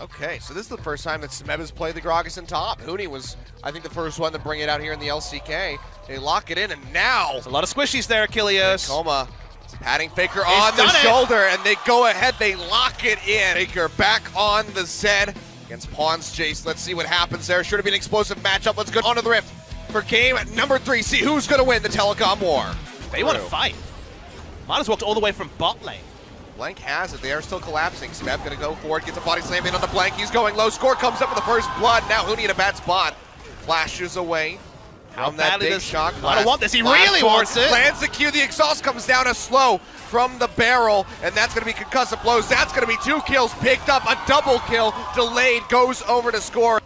Okay, so this is the first time that Smeb has played the Gragas in top. Huni was, I think, the first one to bring it out here in the LCK. They lock it in, and now... There's a lot of squishies there, Achilles. Telecom patting Faker on the shoulder, and they go ahead, they lock it in. Faker back on the Zed against Pawn's Chase. Let's see what happens there. Sure to be an explosive matchup. Let's go on to the Rift for game number 3. See who's going to win the Telecom war. They want to fight. Might as well walked all the way from bot lane. Blank has it. They are still collapsing. Smeb going to go for it. Gets a body slam in on the Blank. He's going low. Score comes up with the first blood. Now Huni in a bad spot. Flashes away from that big shock. I don't want this. He really wants it. Lands the Q. The exhaust comes down a slow from the barrel. And that's going to be concussive blows. That's going to be 2 kills. Picked up. A double kill. Delayed. Goes over to score.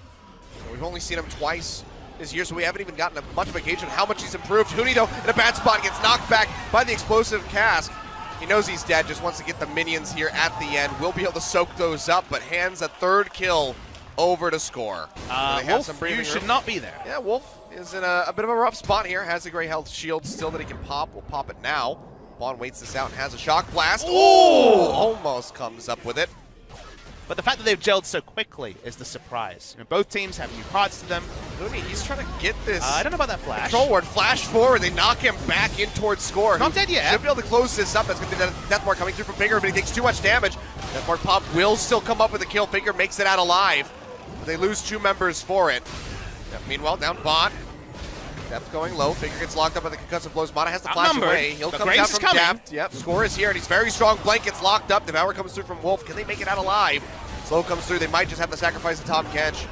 We've only seen him twice this year, so we haven't even gotten much of a gauge on how much he's improved. Huni, though, in a bad spot. Gets knocked back by the explosive cast. He knows he's dead, just wants to get the minions here at the end. We'll be able to soak those up, but hands a 3rd kill over to score. Wolf, you should not be there. Yeah, Wolf is in a bit of a rough spot here. Has a great health shield still that he can pop. We'll pop it now. Vaughn waits this out and has a shock blast. Ooh! Almost comes up with it. But the fact that they've gelled so quickly is the surprise. You know, both teams have new parts to them. Huni, he's trying to get this. I don't know about that flash. Control ward, flash forward. They knock him back in towards score. Not dead yet. Should be able to close this up. That's going to be the Deathmark coming through from Faker, but he takes too much damage. Deathmark pop will still come up with a kill. Faker makes it out alive. But they lose 2 members for it. Meanwhile, down bot. Depth going low. Faker gets locked up by the concussive blows. Mana has to flash away. He'll come down from Depth. Yep, score is here, and he's very strong. Blank gets locked up. Devour comes through from Wolf. Can they make it out alive? Slow comes through. They might just have to sacrifice the top catch.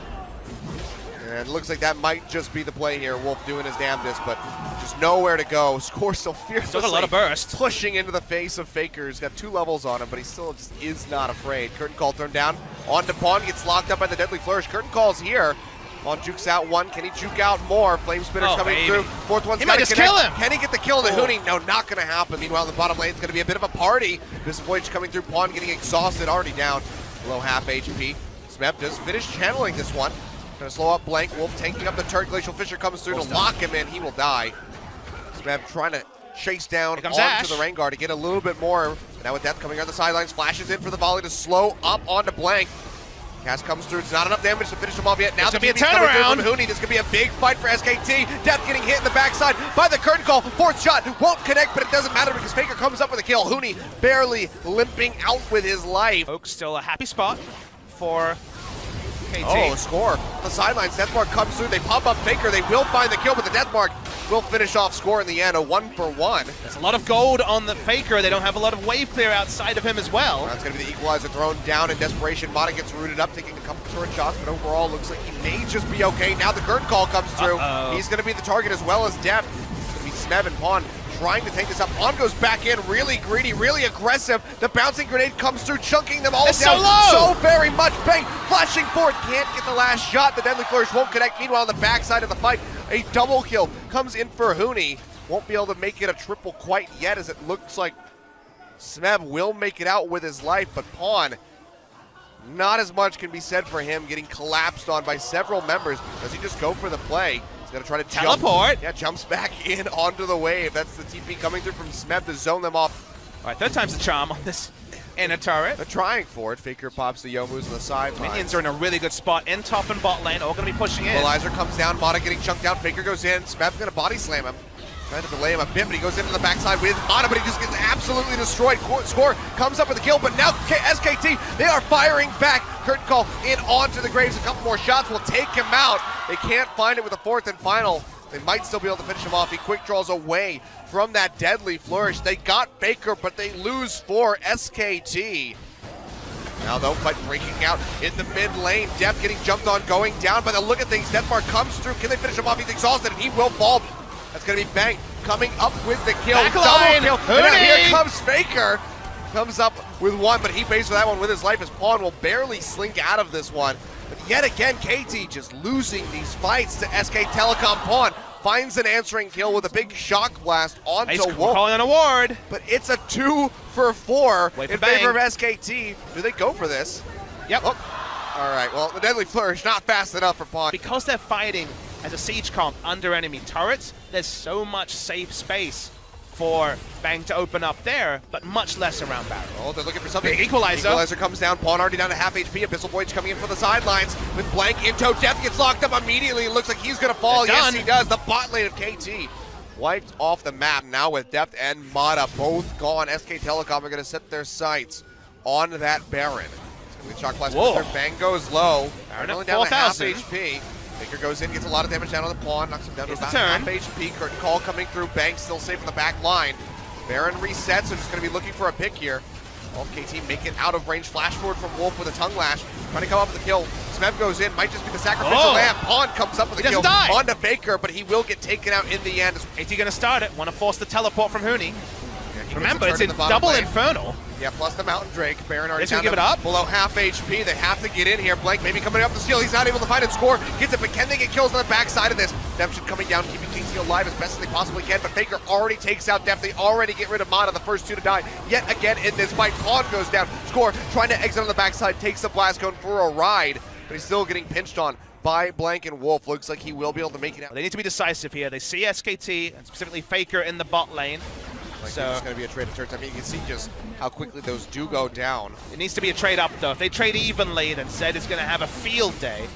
And it looks like that might just be the play here. Wolf doing his damnedest, but just nowhere to go. Score still fiercely. Still got a lot of burst. Pushing into the face of Faker. He's got 2 levels on him, but he still just is not afraid. Curtain Call turned down. On to Pawn. Gets locked up by the Deadly Flourish. Curtain Call's here. Pawn jukes out 1. Can he juke out more? Flame Spinner's coming through. 4th one's got to connect. Kill him. Can he get the kill to Huni? No, not going to happen. Meanwhile, the bottom lane's going to be a bit of a party. Disappointed coming through. Pawn getting exhausted. Already down. Below half HP. Smeb does finish channeling this one. Gonna slow up Blank. Wolf tanking up the turret. Glacial Fissure comes through to lock him in. He will die. Smeb trying to chase down onto the rain guard to get a little bit more. But now with Death coming on the sidelines, flashes in for the volley to slow up onto Blank. Cast comes through. It's not enough damage to finish him off yet. Now it's gonna be a turnaround. Huni. This could be a big fight for SKT. Death getting hit in the backside by the curtain call. 4th shot won't connect, but it doesn't matter because Faker comes up with a kill. Huni barely limping out with his life. Oak's still a happy spot for KT. Oh, score. The sidelines, Deathmark comes through. They pop up Faker. They will find the kill, but the Deathmark will finish off score in the end. A 1-for-1. There's a lot of gold on the Faker. They don't have a lot of wave clear outside of him as well. That's going to be the equalizer thrown down in desperation. Mata gets rooted up, taking a couple short shots, but overall looks like he may just be okay. Now the curtain call comes through. He's going to be the target as well as Depth. It's going to be Smeb and Pawn trying to take this up. Pawn goes back in, really greedy, really aggressive. The bouncing grenade comes through, chunking them all down so very much. Bang, flashing forward, can't get the last shot. The Deadly Flourish won't connect. Meanwhile, on the backside of the fight, a double kill comes in for Huni. Won't be able to make it a triple quite yet, as it looks like Smeb will make it out with his life, but Pawn, not as much can be said for him, getting collapsed on by several members. Does he just go for the play? Gonna try to teleport. Yeah, jumps back in onto the wave. That's the TP coming through from Smeb to zone them off. All right, 3rd time's the charm on this inner turret. They're trying for it. Faker pops the Youmu's on the side. Minions are in a really good spot in top and bot lane. All gonna be pushing in. Equalizer comes down. Mata getting chunked out. Faker goes in. Smeb's gonna body slam him. Trying to delay him a bit, but he goes into the backside with Mata, but he just gets absolutely destroyed. Score comes up with a kill, but now SKT, they are firing back. Curtain call in onto the Graves. A couple more shots will take him out. They can't find it with a 4th and final. They might still be able to finish him off. He quick draws away from that Deadly Flourish. They got Faker, but they lose for SKT. Now though, fight breaking out in the mid lane. Depth getting jumped on, going down. By the look at things, Deathmark comes through. Can they finish him off? He's exhausted, and he will fall. That's going to be Bang coming up with the kill. Backline. Double kill. And now here comes Faker. Comes up with 1, but he pays for that one with his life, as Pawn will barely slink out of this one. But yet again, KT just losing these fights to SK Telecom. Pawn finds an answering kill with a big shock blast onto Wolf. Calling an award. But it's a 2-for-4 in favor of SKT. Do they go for this? Yep. Oh. All right, well, the Deadly Flourish not fast enough for Pawn. Because they're fighting as a siege comp under enemy turrets, there's so much safe space for Bang to open up there, but much less around Barrel. Oh, they're looking for something. Big equalizer. Equalizer comes down. Pawn already down to half HP. Abyssal Voyage coming in for the sidelines with Blank in tow. Death gets locked up immediately. It looks like he's going to fall. Yes, he does. The bot lane of KT wiped off the map. Now with Deft and Mata both gone, SK Telecom are going to set their sights on that Baron. It's going to be Shock Blast. Bang goes low. Baron only at down to half 4,000. HP. Baker goes in, gets a lot of damage down on the Pawn, knocks him down to about half HP. Curtain Call coming through. Bang still safe in the back line. Baron resets, so just going to be looking for a pick here. All of KT make it out of range. Flash forward from Wolf with a tongue lash. Trying to come up with the kill. Smev goes in, might just be the sacrificial lamb. Pawn comes up with a kill onto Faker, but he will get taken out in the end. KT going to start it. Want to force the teleport from Huni. Yeah, remember, it's in double lane. Infernal. Yeah, plus the Mountain Drake. Baron already down give it up. Below half HP. They have to get in here. Blank maybe coming up the steal. He's not able to find it. Score. Gets it, but can they get kills on the backside of this? Redemption coming down, keeping KT alive as best as they possibly can, but Faker already takes out Def. They already get rid of Mata, the first two to die. Yet again in this fight, Pawn goes down. Score trying to exit on the backside, takes the blast cone for a ride, but he's still getting pinched on by Blank and Wolf. Looks like he will be able to make it out. Well, they need to be decisive here. They see SKT, and specifically Faker in the bot lane. So it's going to be a trade of turns. I mean, you can see just how quickly those do go down. It needs to be a trade up, though. If they trade evenly, then Zed is going to have a field day.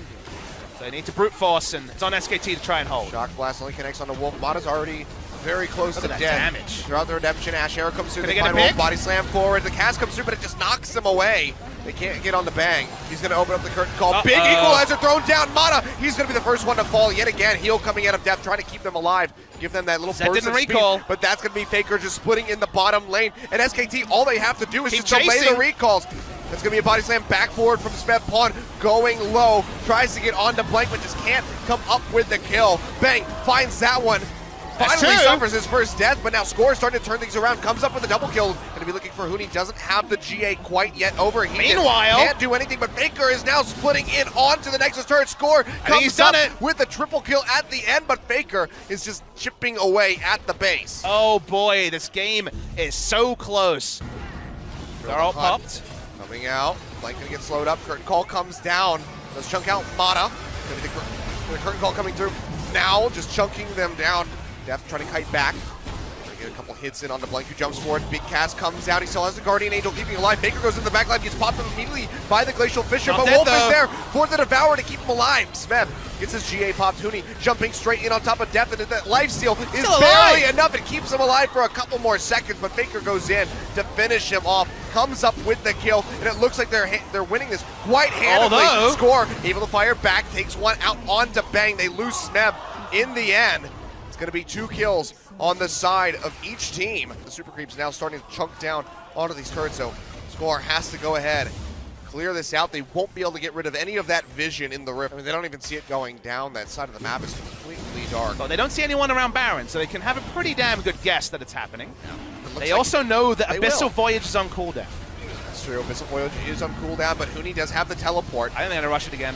So they need to brute force, and it's on SKT to try and hold. Shock Blast only connects on the Wolf. Mata's already very close to dead. Damage. Throughout the Redemption, Ash Arrow comes through. Can they find Wolf, body slam forward. The cast comes through, but it just knocks him away. They can't get on the Bang. He's going to open up the curtain call. Big equalizer thrown down. Mata, he's going to be the first one to fall yet again. Heal coming out of Depth, trying to keep them alive. Give them that little burst of speed. But that's going to be Faker just splitting in the bottom lane. And SKT, all they have to do is just delay the recalls. That's going to be a body slam back forward from Smev. Pawn going low. Tries to get onto Blank, but just can't come up with the kill. Bang, finds that one. Finally suffers his first death, but now Score's starting to turn things around. Comes up with a double kill. Going to be looking for Huni. Doesn't have the GA quite yet over. Meanwhile, can't do anything, but Faker is now splitting in onto the Nexus turret. Score comes up with the triple kill at the end, but Faker is just chipping away at the base. Oh boy, this game is so close. They're all popped. Coming out. Blank going to get slowed up. Curtain call comes down. Let's chunk out Mata. The curtain call coming through now, just chunking them down. Def trying to kite back. Trying to get a couple hits in on the Blank, who jumps forward. Big cast comes out. He still has the Guardian Angel keeping alive. Baker goes in the back line, gets popped up immediately by the Glacial Fissure, but Wolf is there for the Devourer to keep him alive. Smev gets his GA popped. Huni jumping straight in on top of Def, and that lifesteal is barely enough. It keeps him alive for a couple more seconds, but Baker goes in to finish him off. Comes up with the kill, and it looks like they're winning this quite handily. Score able to fire back, takes one out onto Bang. They lose Smev in the end. It's going to be 2 kills on the side of each team. The Super Creeps now starting to chunk down onto these turrets, so Score has to go ahead, clear this out. They won't be able to get rid of any of that vision in the rift. I mean, they don't even see it going down. That side of the map is completely dark. Well, they don't see anyone around Baron, so they can have a pretty damn good guess that it's happening. Yeah. They also know that Abyssal Voyage is on cooldown. That's true. Abyssal Voyage is on cooldown, but Huni does have the teleport. I think they're going to rush it again.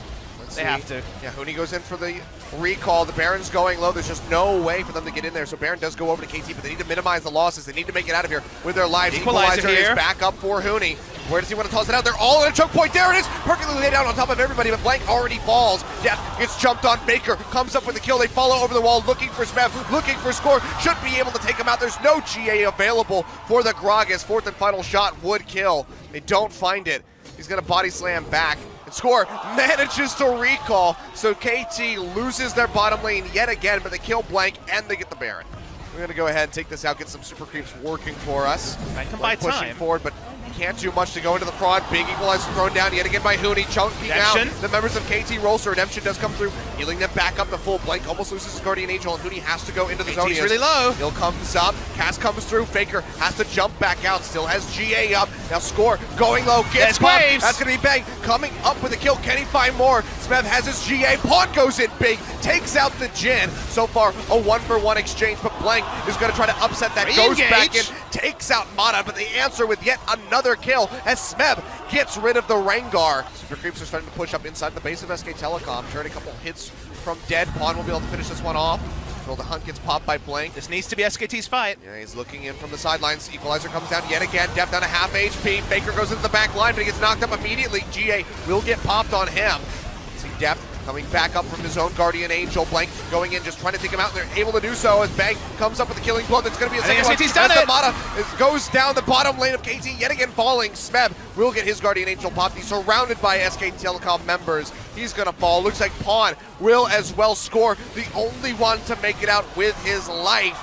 They have to. Yeah, Huni goes in for the recall. The Baron's going low. There's just no way for them to get in there. So Baron does go over to KT, but they need to minimize the losses. They need to make it out of here with their lives. Equalizer is back up for Huni. Where does he want to toss it out? They're all in a choke point. There it is. Perfectly laid down on top of everybody, but Blank already falls. Death gets jumped on. Baker comes up with the kill. They follow over the wall, looking for Smev, looking for Score. Should be able to take him out. There's no GA available for the Gragas. Fourth and final shot would kill. They don't find it. He's going to body slam back. Score manages to recall, so KT loses their bottom lane yet again, but they kill Blank and they get the Baron. We're going to go ahead and take this out, get some Super Creeps working for us. Might come by pushing forward, but can't do much to go into the front. Big equalizer thrown down yet again by Huni, chunking out the members of KT. Rolster. Redemption does come through, healing them back up to full. Blank almost loses his Guardian Angel, and Huni has to go into the zone. He's really low. He'll comes up, cast comes through. Faker has to jump back out, still has GA up. Now Score going low, gets popped. That's going to be Bang coming up with a kill. Can he find more? Smev has his GA. Pawn goes in big, takes out the Jin. So far, a 1-for-1 exchange, but Blank is going to try to upset that. Goes back in, takes out Mata, but the answer with yet another kill as Smev gets rid of the Rengar. Super Creeps are starting to push up inside the base of SK Telecom. Turn a couple hits from dead. Pawn will be able to finish this one off. Well, the hunt gets popped by Blank. This needs to be SKT's fight. Yeah, he's looking in from the sidelines. Equalizer comes down yet again. Def down to half HP. Baker goes into the back line, but he gets knocked up immediately. GA will get popped on him. See Def coming back up from his own Guardian Angel. Blank going in, just trying to take him out. They're able to do so as Bang comes up with the killing blow. That's going to be a second one. SKT's done it. Mata goes down the bottom lane of KT, yet again falling. Smeb will get his Guardian Angel popped. He's surrounded by SK Telecom members. He's going to fall. Looks like Pawn will as well score. The only one to make it out with his life.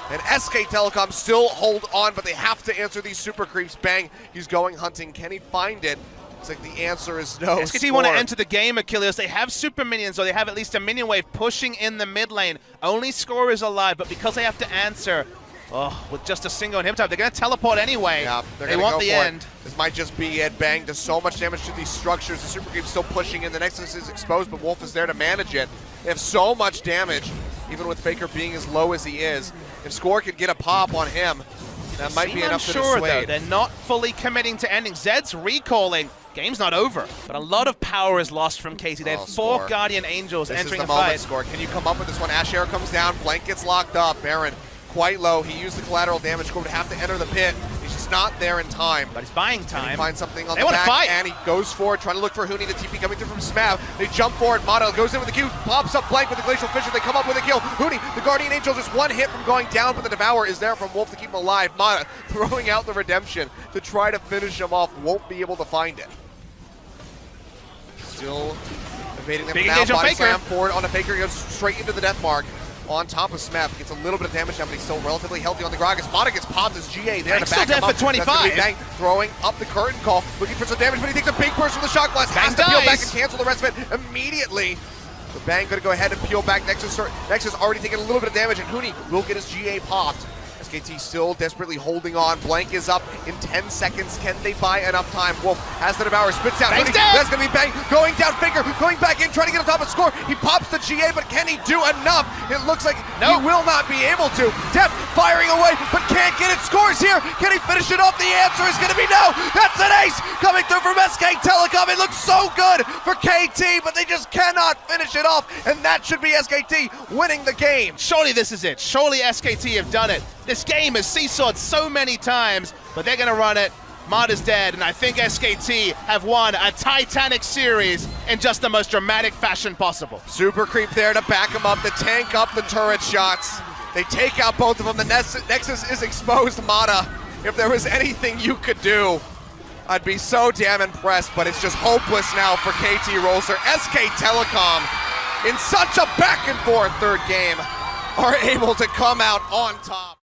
And SK Telecom still hold on, but they have to answer these super creeps. Bang, he's going hunting. Can he find it? It's like the answer is no. SKT want to enter the game, Achilles. They have super minions, or they have at least a minion wave pushing in the mid lane. Only Score is alive, but because they have to answer, with just a single inhibitor, they're going to teleport anyway. Yeah, they want the end. This might just be it. Bang does so much damage to these structures. The super creep's still pushing in. The Nexus is exposed, but Wolf is there to manage it. They have so much damage, even with Faker being as low as he is. If Score could get a pop on him, that might be enough to dissuade. Though. They're not fully committing to ending. Zed's recalling. Game's not over, but a lot of power is lost from KT. They have 4 Guardian Angels entering the fight. Score. Can you come up with this one? Asher comes down. Blank gets locked up. Baron quite low. He used the collateral damage. Score would have to enter the pit. He's just not there in time. But he's buying time. And he finds something on the back, and he goes for it, trying to look for Huni. The TP coming through from Smav. They jump for it. Mata goes in with the Q, pops up Blank with the Glacial Fissure. They come up with a kill. Huni, the Guardian Angel, just one hit from going down, but the Devour is there from Wolf to keep him alive. Mata throwing out the Redemption to try to finish him off. Won't be able to find it. Still evading them. Big now. Body Faker. slam forward on a Faker, goes straight into the death mark. On top of Smap, gets a little bit of damage now, but he's still relatively healthy on the Gragas. Mata gets popped as GA there to back him up. For 25. That's gonna be Bang throwing up the curtain call, looking for some damage, but he takes a big burst from the shock blast. Has to peel back and cancel the rest of it immediately. The Bang gonna go ahead and peel back. Nexus already taking a little bit of damage, and Huni will get his GA popped. SKT still desperately holding on. Blank is up in 10 seconds. Can they buy enough time? Wolf has the Devour, spits out. That's going to be Bang going down. Faker going back in, trying to get on top of Score. He pops the GA, but can he do enough? It looks like he will not be able to. Def firing away, but can't get it. Scores here. Can he finish it off? The answer is going to be no. That's an ace coming through from SK Telecom. It looks so good for KT, but they just cannot finish it off, and that should be SKT winning the game. Surely this is it. Surely SKT have done it. This game has seesawed so many times, but they're going to run it. Mata's dead, and I think SKT have won a Titanic series in just the most dramatic fashion possible. Super creep there to back him up, to tank up the turret shots. They take out both of them. The Nexus is exposed. Mata, if there was anything you could do, I'd be so damn impressed, but it's just hopeless now for KT Rolster. SK Telecom, in such a back and forth third game, are able to come out on top.